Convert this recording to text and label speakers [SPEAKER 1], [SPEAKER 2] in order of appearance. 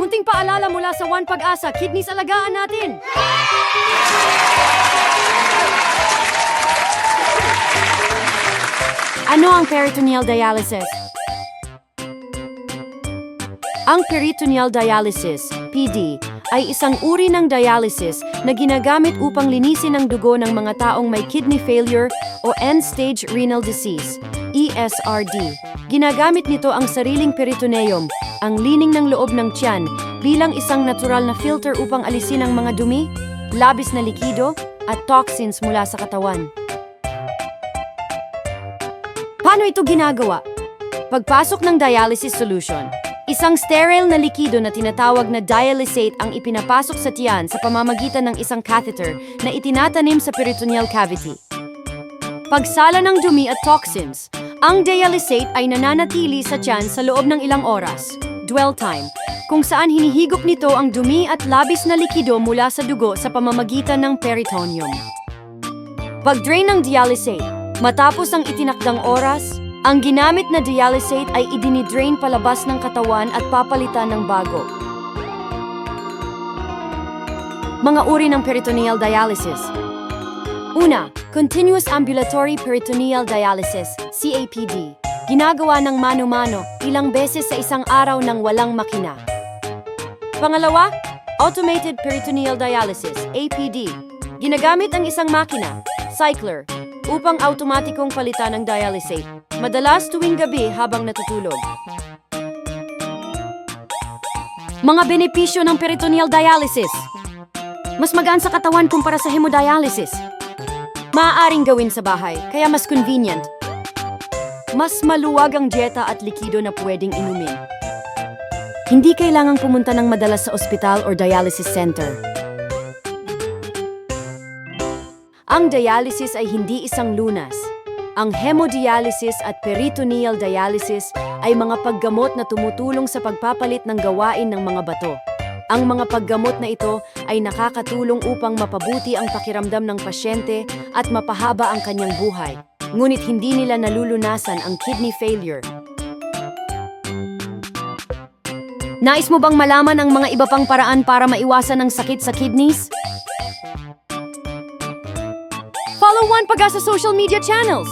[SPEAKER 1] Munting paalala mula sa One Pag-asa, kidneys alagaan natin! Ano ang peritoneal dialysis? Ang peritoneal dialysis, PD, ay isang uri ng dialysis na ginagamit upang linisin ang dugo ng mga taong may kidney failure o end-stage renal disease, ESRD. Ginagamit nito ang sariling peritoneum, ang lining ng loob ng tiyan, bilang isang natural na filter upang alisin ang mga dumi, labis na likido, at toxins mula sa katawan. Paano ito ginagawa? Pagpasok ng dialysis solution, isang sterile na likido na tinatawag na dialysate ang ipinapasok sa tiyan sa pamamagitan ng isang catheter na itinatanim sa peritoneal cavity. Pagsala ng dumi at toxins, ang dialysate ay nananatili sa tiyan sa loob ng ilang oras, dwell time, kung saan hinihigop nito ang dumi at labis na likido mula sa dugo sa pamamagitan ng peritoneum. Pag-drain ng dialysate, matapos ang itinakdang oras, ang ginamit na dialysate ay idinidrain palabas ng katawan at papalitan ng bago. Mga uri ng peritoneal dialysis. Una, Continuous Ambulatory Peritoneal Dialysis, CAPD. Ginagawa ng mano-mano ilang beses sa isang araw ng walang makina. Pangalawa, Automated Peritoneal Dialysis, APD. Ginagamit ang isang makina, cycler, upang automatikong palitan ng dialysate, madalas tuwing gabi habang natutulog. Mga benepisyo ng peritoneal dialysis. Mas magaan sa katawan kumpara sa hemodialysis. Maaaring gawin sa bahay, kaya mas convenient. Mas maluwag ang dieta at likido na pwedeng inumin. Hindi kailangang pumunta ng madalas sa ospital or dialysis center. Ang dialysis ay hindi isang lunas. Ang hemodialysis at peritoneal dialysis ay mga paggamot na tumutulong sa pagpapalit ng gawain ng mga bato. Ang mga paggamot na ito ay nakakatulong upang mapabuti ang pakiramdam ng pasyente at mapahaba ang kanyang buhay. Ngunit hindi nila nalulunasan ang kidney failure. Nais mo bang malaman ang mga iba pang paraan para maiwasan ang sakit sa kidneys? Follow One Pag-asa social media channels.